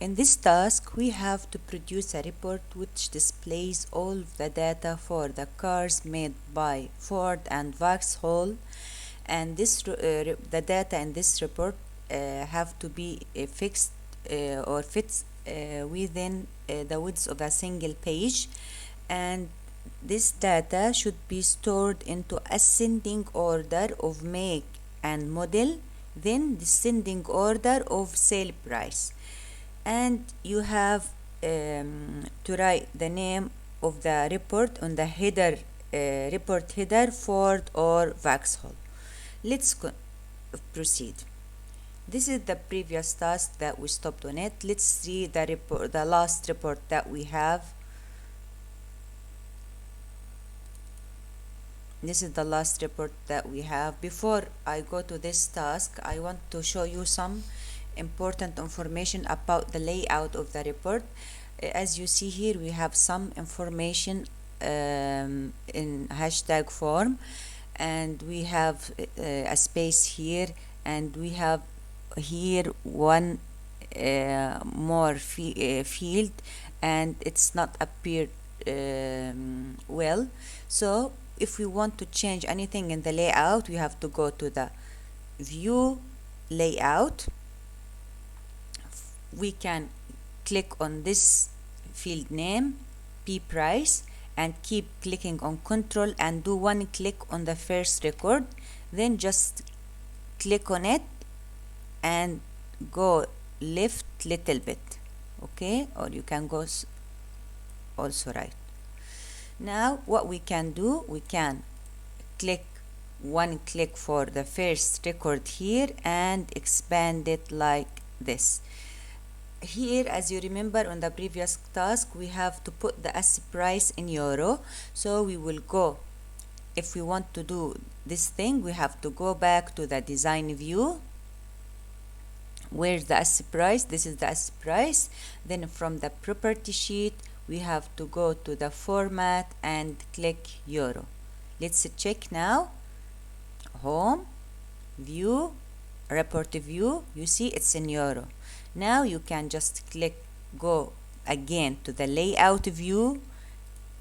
In this task, we have to produce a report which displays all of the data for the cars made by Ford and Vauxhall, and the data in this report have to be fixed or fits within the width of a single page, and this data should be stored into ascending order of make and model, then descending order of sale price. And you have to write the name of the report on the header, report header, Ford or Vauxhall. Let's proceed. This is the previous task that we stopped on it. Let's see the report, the last report that we have. This is the last report that we have. Before I go to this task, I want to show you some important information about the layout of the report. As you see here, we have some information in hashtag form, and we have a space here, and we have here one more field, and it's not appeared well. So if we want to change anything in the layout, we have to go to the view layout. We can click on this field name, P price, and keep clicking on control and do one click on the first record, then just click on it and go left little bit, okay, or you can go also right. Now what we can do, we can click one click for the first record here and expand it like this. Here, as you remember on the previous task, we have to put the S price in euro. So we will go, if we want to do this thing, we have to go back to the design view. Where's the S price? This is the S price. Then from the property sheet, we have to go to the format and click euro. Let's check now. Home, view, report view. You see it's in euro. Now you can just go again to the layout view,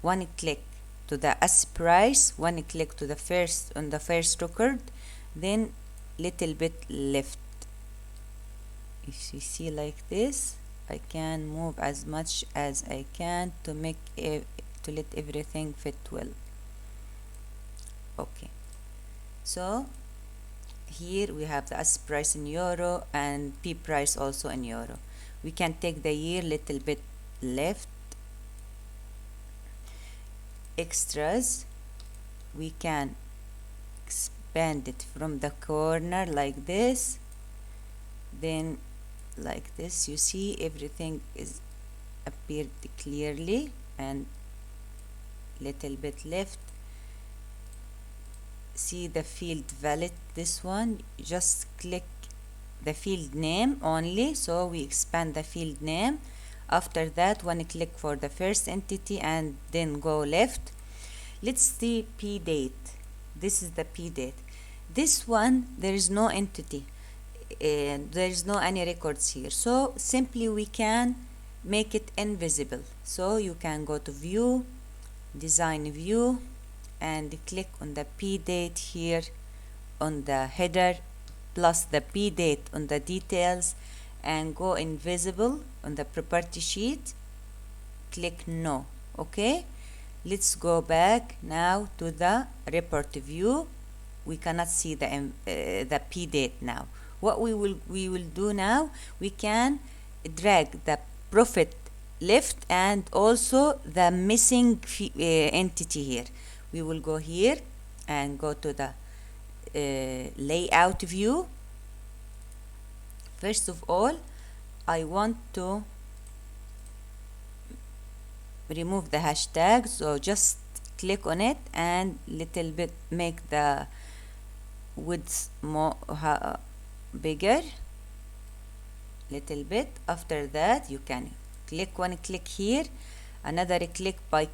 one click to the S price, one click to the first record, then little bit left. If you see like this, I can move as much as I can to make to let everything fit well. Okay, so here we have the S price in euro and P price also in euro. We can take the year little bit left. Extras, we can expand it from the corner like this, then like this. You see everything is appeared clearly, and little bit left. See the field valid, this one, just click the field name only, so we expand the field name. After that, one click for the first entity and then go left. Let's see P date. This is the P date. This one, there is no entity, there is no any records here, so simply we can make it invisible. So you can go to view, design view, and click on the P date here on the header plus the P date on the details, and go invisible on the property sheet. Click no. Okay, let's go back now to the report view. We cannot see the P date now. What we will do now, we can drag the profit left and also the missing entity here. We will go here and go to the layout view. First of all, I want to remove the hashtag, so just click on it and little bit make the width more bigger, little bit. After that, you can click one click here, another click by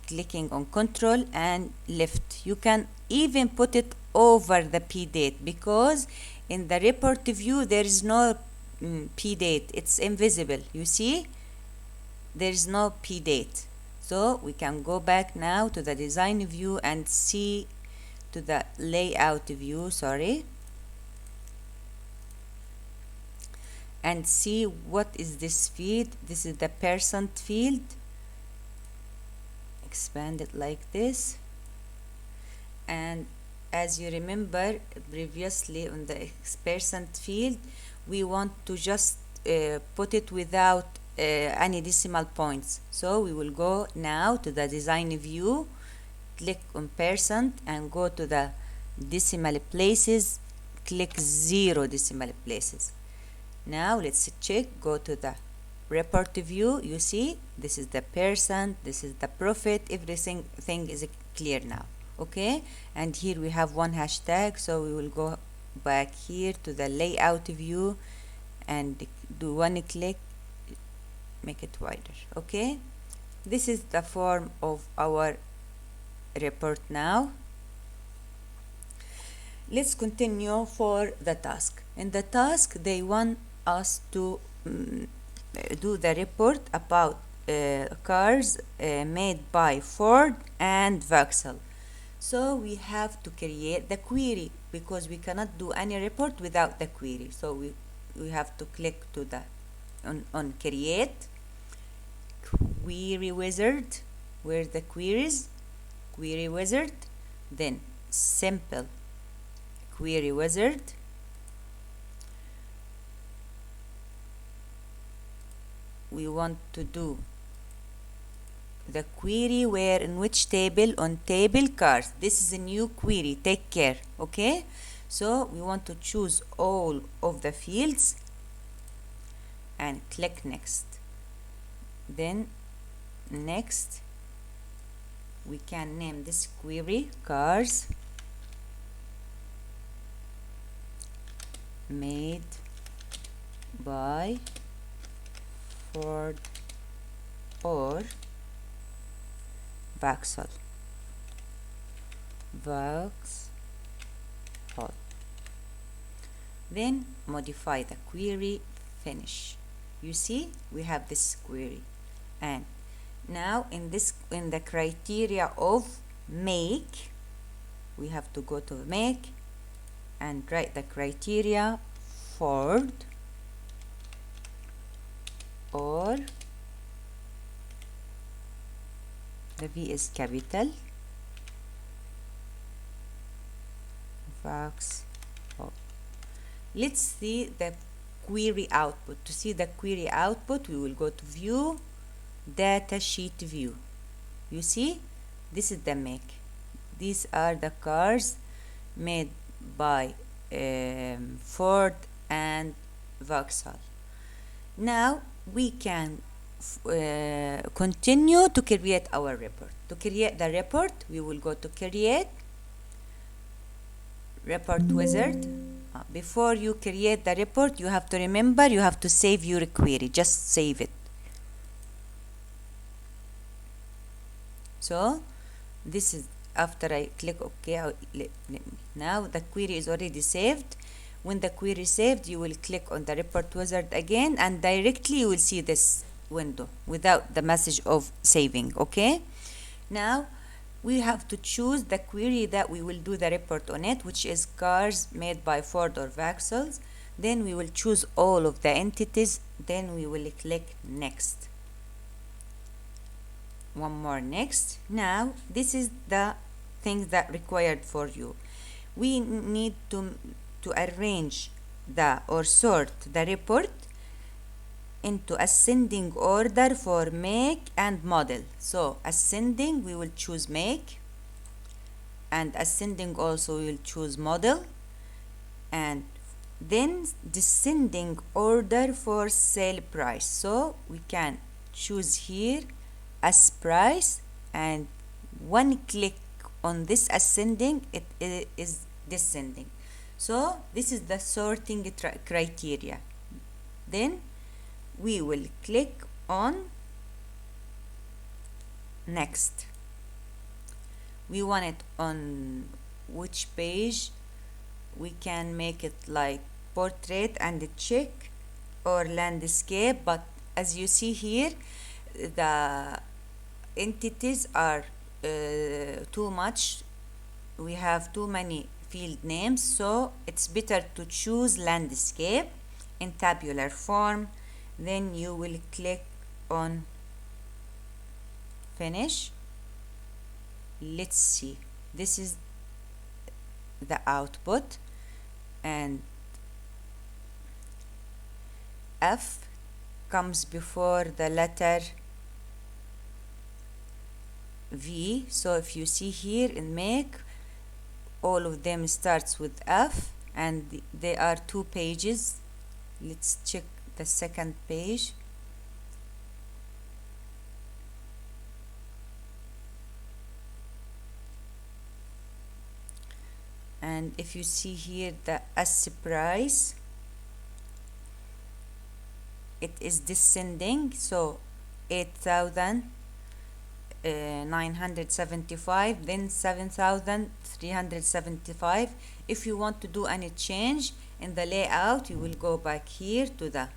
clicking on control and left. You can even put it over the P date, because in the report view there is no p date, it's invisible. You see, there is no p date. So we can go back now to the design view and see to the layout view, sorry, and see what is this field. This is the percent field. Expand it like this. And as you remember previously on the percent field, we want to just put it without any decimal points. So we will go now to the design view, click on percent and go to the decimal places, click 0 decimal places. Now let's check, go to the report view. You see, this is the percent, this is the profit, everything is clear now. Okay, and here we have one hashtag, so we will go back here to the layout view and do one click, make it wider. Okay, this is the form of our report now. Let's continue for the task. In the task, they want us to do the report about cars made by Ford and Vauxhall. So we have to create the query because we cannot do any report without the query. So we have to click to the on create query wizard, where the queries, query wizard, then simple query wizard, we want to do the query where in which table, on table cars. This is a new query, take care. Okay, so we want to choose all of the fields and click next. Then next we can name this query cars made by Ford or Vauxhall. Then modify the query, finish. You see, we have this query. And now in the criteria of make, we have to go to make and write the criteria Ford or, the V is capital, Vauxhall. Let's see the query output. To see the query output, we will go to view, data sheet view. You see, this is the make. These are the cars made by Ford and Vauxhall. Now we can continue to create our report. To create the report, we will go to create report wizard. Before you create the report, you have to remember, you have to save your query. Just save it. So this is after I click OK. Now the query is already saved. When the query is saved, you will click on the report wizard again and directly you will see this window without the message of saving. Okay, now we have to choose the query that we will do the report on it, which is cars made by Ford or Vauxhall. Then we will choose all of the entities, then we will click next. One more next. Now this is the things that required for you. We need to arrange or sort the report into ascending order for make and model. So ascending, we will choose make, and ascending also we will choose model, and then descending order for sale price. So we can choose here as price, and one click on this ascending, it is descending. So this is the sorting criteria. Then we will click on next. We want it on which page. We can make it like portrait and check or landscape, but as you see here, the entities are too much. We have too many field names, so it's better to choose landscape in tabular form. Then you will click on finish. Let's see, this is the output, and F comes before the letter V. So if you see here in make, all of them starts with F, and there are two pages. Let's check the second page. And if you see here the S price, it is descending, so 8,975, then 7,375. If you want to do any change in the layout, you will go back here to the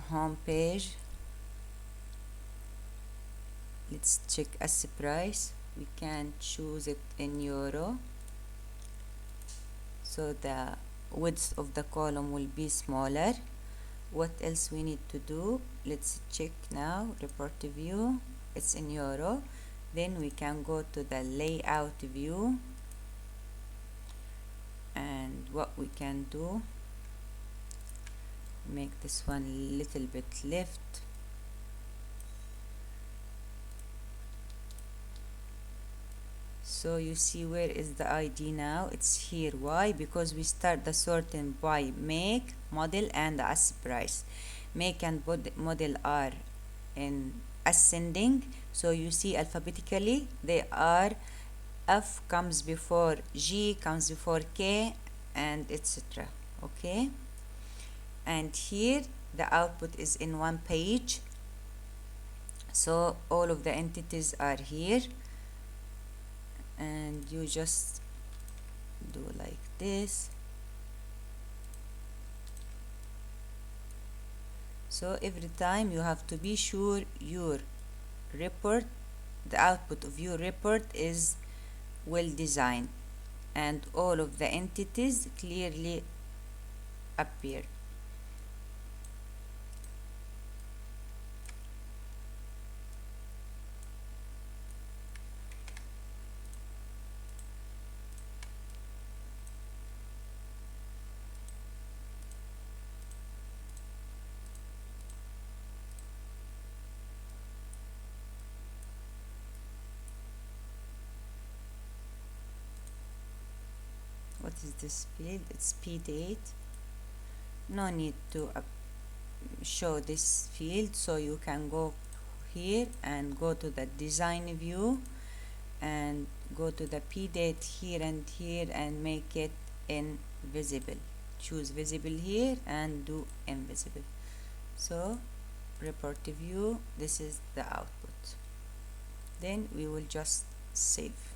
home page. Let's check S price. We can choose it in euro, so the width of the column will be smaller. What else we need to do? Let's check now. Report view, it's in euro. Then we can go to the layout view, and what we can do, make this one a little bit left. So you see where is the ID now? It's here. Why? Because we start the sorting by make, model, and S price. Make and model are in ascending, so you see alphabetically they are F comes before G, comes before K, and etc. Okay, and here the output is in one page, so all of the entities are here, and you just do like this. So every time you have to be sure your report, the output of your report is well designed and all of the entities clearly appear. What is this field? It's P date. No need to show this field, so you can go here and go to the design view and go to the P date here and here and make it invisible. Choose visible here and do invisible. So report view, this is the output. Then we will just save.